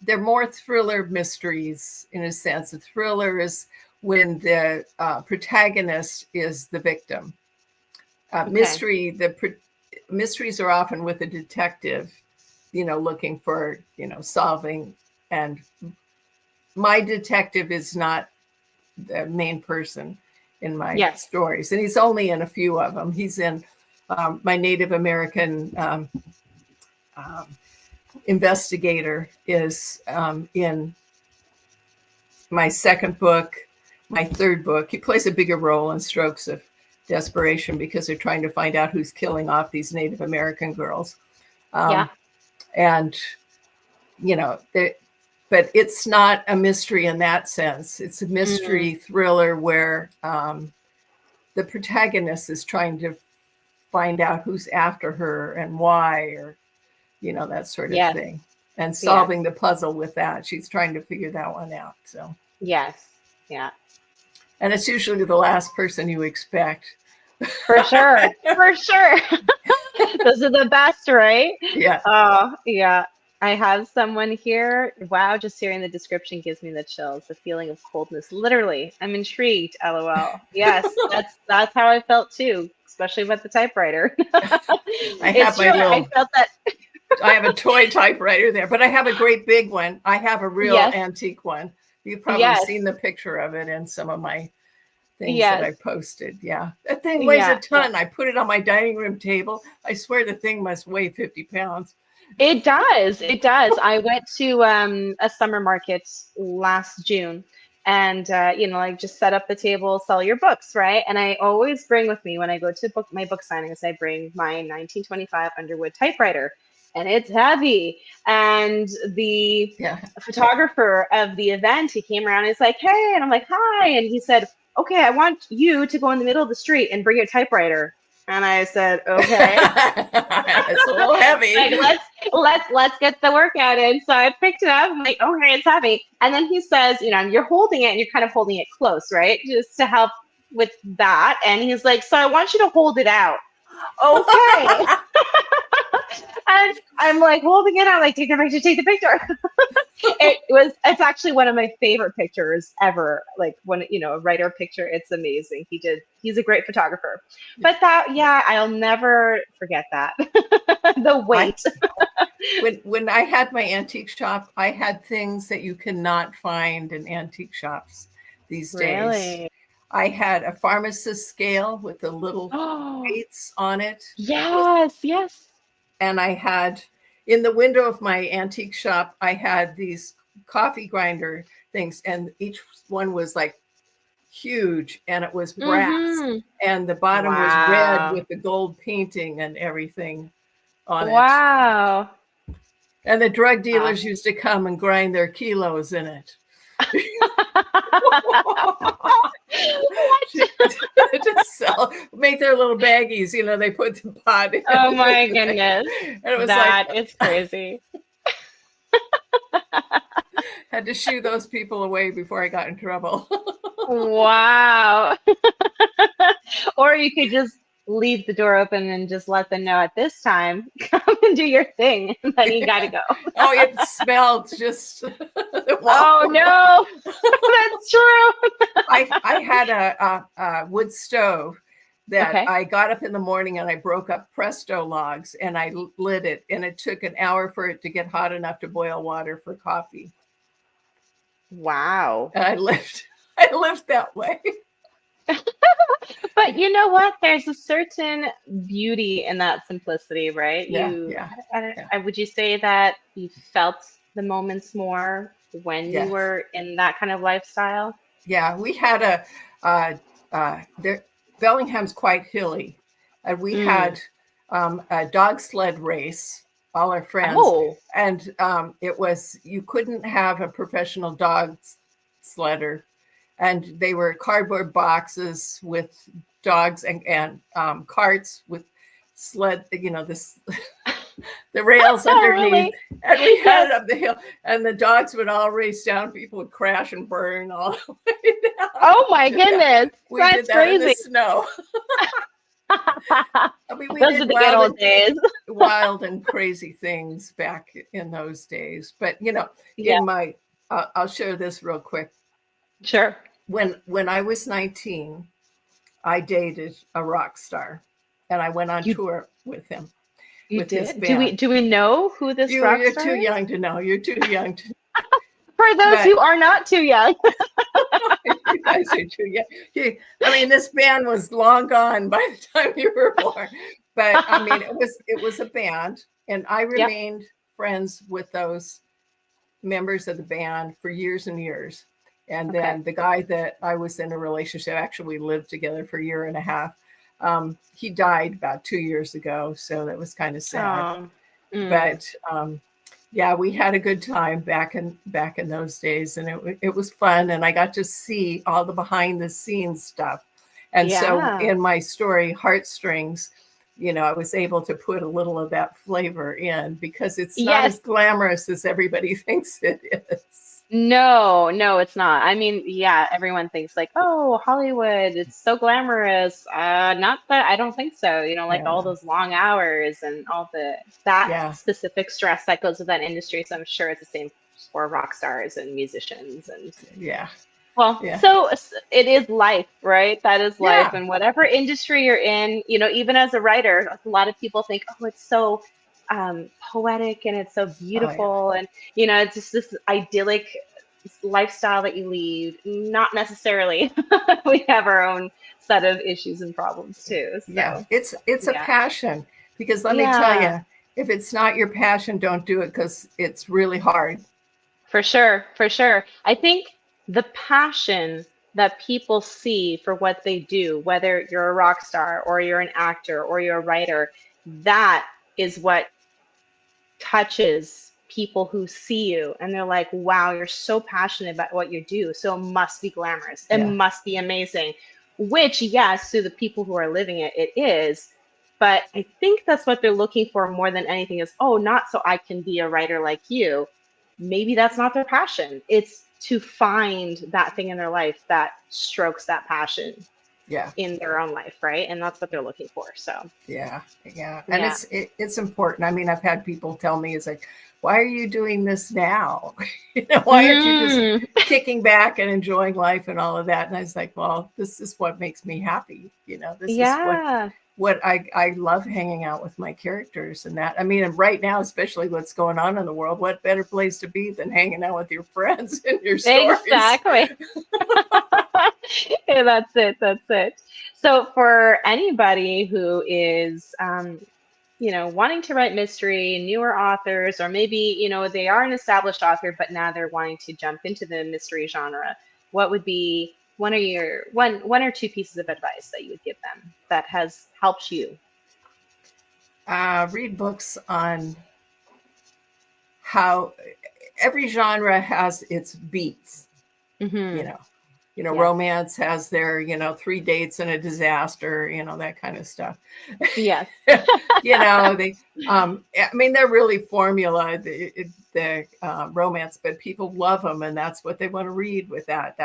they're more thriller mysteries in a sense. A thriller is when the protagonist is the victim. Okay. Mysteries are often with a detective, you know, looking for, you know, solving. And my detective is not the main person in my Yes. stories, and he's only in a few of them. He's in my Native American um, investigator is in my second book. my third book. He plays a bigger role in Strokes of Desperation because they're trying to find out who's killing off these Native American girls. Yeah. And, but it's not a mystery in that sense. It's a mystery thriller where the protagonist is trying to find out who's after her and why, or, that sort of thing. And solving the puzzle with that. She's trying to figure that one out. So. Yes. Yeah. And it's usually the last person you expect. For sure. For sure. Those are the best, right? Yeah. Oh, yeah. I have someone here. Wow, just hearing the description gives me the chills, the feeling of coldness. Literally, I'm intrigued. LOL. Yes, that's how I felt too, especially about the typewriter. I have my little. I felt that. I have a toy typewriter there, but I have a great big one. I have a real antique one. You've probably seen the picture of it in some of my things that I posted. Yeah. That thing weighs a ton. I put it on my dining room table. I swear the thing must weigh 50 pounds. It does. It does. I went to a summer market last June and, like just set up the table, sell your books, right? And I always bring with me when I go to my book signings, I bring my 1925 Underwood typewriter. And it's heavy. And the photographer of the event, he came around and he's like, hey, and I'm like, hi. And he said, okay, I want you to go in the middle of the street and bring your typewriter. And I said, okay. It's a little heavy. Like, let's get the workout in. So I picked it up. I'm like, okay, it's heavy. And then he says, you're holding it and you're kind of holding it close, right? Just to help with that. And he's like, so I want you to hold it out. Okay. And I'm like holding it out, like, take the picture. It's actually one of my favorite pictures ever. Like when, a writer picture, it's amazing. He's a great photographer. But I'll never forget that. The weight. When I had my antique shop, I had things that you cannot find in antique shops these days. Really? I had a pharmacist scale with the little weights on it. Yes. And I had, in the window of my antique shop, I had these coffee grinder things, and each one was like huge, and it was brass, and the bottom was red with the gold painting and everything on it. Wow. And the drug dealers used to come and grind their kilos in it. To make their little baggies, they put the pot in. Oh my goodness. And it was it's crazy. Had to shoo those people away before I got in trouble. Wow. Or you could just leave the door open and just let them know at this time, come and do your thing. And then you got to go. Oh, it smelled just. Oh, no. That's true. I had a wood stove that I got up in the morning and I broke up Presto logs and I lit it. And it took an hour for it to get hot enough to boil water for coffee. Wow. And I lived that way. But you know what? There's a certain beauty in that simplicity, right? Would you say that you felt the moments more when you were in that kind of lifestyle? Yeah, we had Bellingham's quite hilly, and we had a dog sled race. All our friends, and it was, you couldn't have a professional dog sledder. And they were cardboard boxes with dogs and carts with sled, this the rails underneath. Really? And we had it up the hill, and the dogs would all race down. People would crash and burn all the way down. Oh my goodness, we did that crazy. In the snow. We those are the good old days. Wild and crazy things back in those days. But in my, I'll share this real quick. Sure. When I was 19, I dated a rock star, and I went on tour with him. With his band. Do we know who this rock star is? You're too young to know. You're too young to. For those who are not too young. You guys are too young. This band was long gone by the time you were born. But it was a band, and I remained friends with those members of the band for years and years. And Okay. then the guy that I was in a relationship, actually we lived together for a year and a half. He died about 2 years ago, so that was kind of sad. Oh. Mm. But yeah, we had a good time back in those days, and it was fun, and I got to see all the behind the scenes stuff. And so Yeah. in my story, Heartstrings, I was able to put a little of that flavor in because it's not Yes. as glamorous as everybody thinks it is. No, no, it's not. I mean, yeah, everyone thinks like, oh, Hollywood, it's so glamorous. Not that I don't think so. Like all Yeah, those long hours and all that yeah, specific stress that goes with that industry. So I'm sure it's the same for rock stars and musicians and yeah, well, yeah, so it is life, right? That is life. yeah. And whatever industry you're in, even as a writer, a lot of people think, oh, it's so poetic and it's so Oh yeah, beautiful. And, it's just this idyllic lifestyle that you lead. Not necessarily. We have our own set of issues and problems too. yeah. So, It's a yeah. passion because let me tell Yeah. you, if it's not your passion, don't do it because it's really hard. For sure, for sure. I think the passion that people see for what they do, whether you're a rock star or you're an actor or you're a writer, that is what touches people who see you and they're like, wow, you're so passionate about what you do. So it must be glamorous. It Yeah, must be amazing. Which, yes, to the people who are living it, it is. But I think that's what they're looking for more than anything is, oh, not so I can be a writer like you. Maybe that's not their passion. It's to find that thing in their life that strokes that passion yeah, in their own life, right? And that's what they're looking for. So, yeah, yeah. And yeah. it's important. I mean, I've had people tell me, it's like, why are you doing this now? Why aren't you just Mm, kicking back and enjoying life and all of that? And I was like, well, this is what makes me happy. This is yeah. what I love, hanging out with my characters and that. I mean, and right now, especially what's going on in the world, what better place to be than hanging out with your friends and your stories? Exactly. Yeah, that's it. That's it. So for anybody who is, wanting to write mystery, newer authors, or maybe, they are an established author, but now they're wanting to jump into the mystery genre, what would be one or two pieces of advice that you would give them that has helped you? Read books on how every genre has its beats. You Hmm. know, Yes. romance has their, three dates and a disaster, that kind of stuff. Yes. They, I mean, they're really formula, the romance, but people love them, and that's what they want to read with that.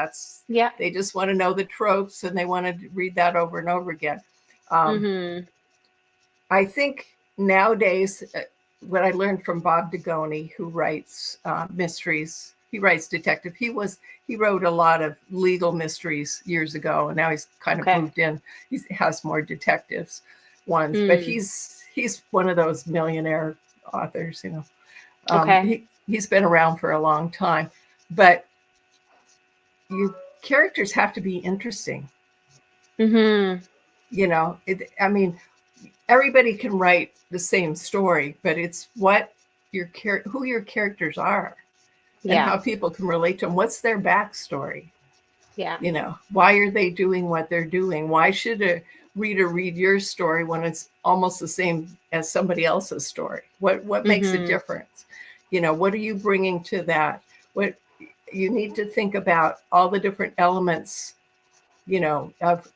Yeah. They just want to know the tropes, and they want to read that over and over again. Um, Hmm. I think nowadays, what I learned from Bob Dugoni, who writes mysteries, he writes detective. He wrote a lot of legal mysteries years ago, and now he's kind of Okay. moved in. He has more detectives ones, but Mm. he's one of those millionaire authors. Okay. He's been around for a long time, but your characters have to be interesting. Hmm. I mean, everybody can write the same story, but it's what who your characters are and Yeah. how people can relate to them. What's their backstory? Yeah. Why are they doing what they're doing? Why should a reader read your story when it's almost the same as somebody else's story? What makes a Hmm. difference? What are you bringing to that? What you need to think about all the different elements, of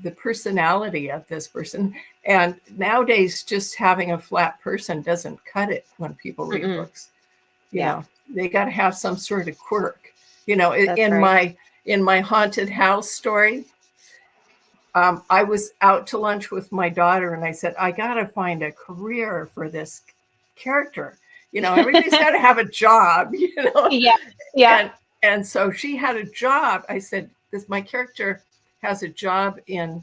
the personality of this person. And nowadays, just having a flat person doesn't cut it when people read Mm-mm. books. You Yeah, know, they got to have some sort of quirk. that's In right. my haunted house story, I was out to lunch with my daughter, and I said, I got to find a career for this character. Everybody's got to have a job. Yeah. Yeah. and and so she had a job. I said, this my character has a job in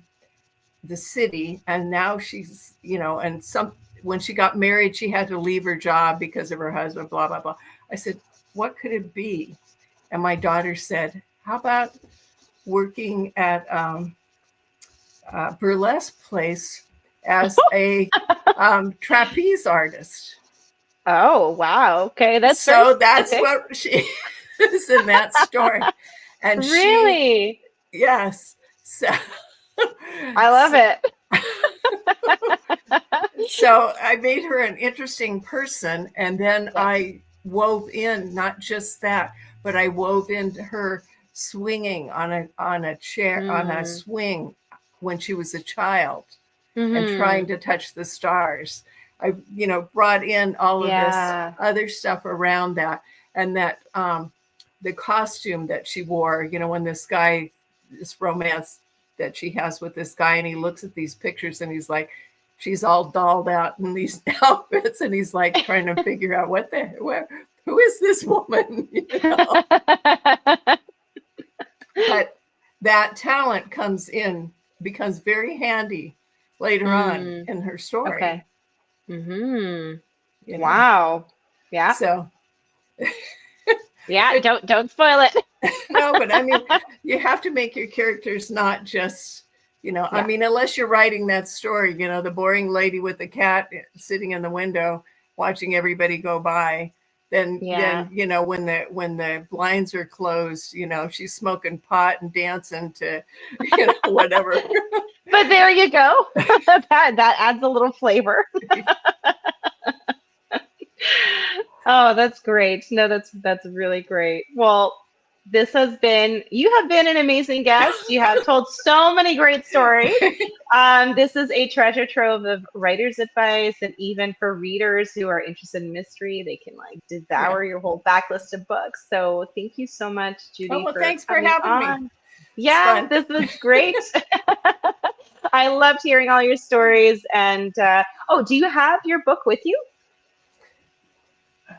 the city, and now she's, and some when she got married, she had to leave her job because of her husband, blah blah blah. I said, what could it be? And my daughter said, how about working at a burlesque place as a trapeze artist? Oh, wow. Okay, that's very So that's specific. what she is in that story. And she, Really? yes. So, I love so, it. so I made her an interesting person. And then Yes. I wove in not just that, but I wove in her swinging on a chair, on a Mm. swing when she was a child and trying Hmm. to touch the stars. I, brought in all of this Yeah. other stuff around that, and that the costume that she wore, when this romance that she has with this guy, and he looks at these pictures and he's like, she's all dolled out in these outfits, and he's like trying to figure out who is this woman, But that talent becomes very handy later on Mm. in her story, Okay. Hmm. you know. Wow. Yeah. So Yeah. it, Don't spoil it. no, but I mean, you have to make your characters not just, I Yeah. mean, unless you're writing that story, the boring lady with the cat sitting in the window watching everybody go by. Then Yeah. when the blinds are closed, she's smoking pot and dancing to whatever. But there you go. That adds a little flavor. Oh, that's great. No, that's really great. Well, you have been an amazing guest. You have told so many great stories. This is a treasure trove of writer's advice, and even for readers who are interested in mystery, they can like Yeah. devour your whole backlist of books. So thank you so much, Oh, Judy, well, for thanks for coming having me. on. It's Yeah, fun. this was great. I loved hearing all your stories. And oh, do you have your book with you?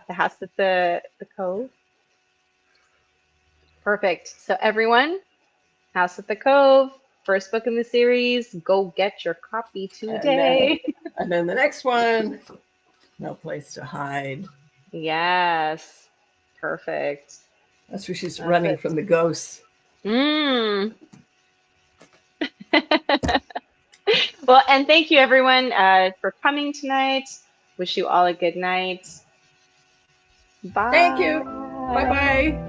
The House at the Cove? Perfect. So everyone, House at the Cove, first book in the series. Go get your copy And then, today. and then the next one, No Place to Hide. Yes. Perfect. That's where she's That's running it. from the ghosts. Mm. Well, and thank you everyone for coming tonight. Wish you all a good night. Thank you. Bye Bye. bye.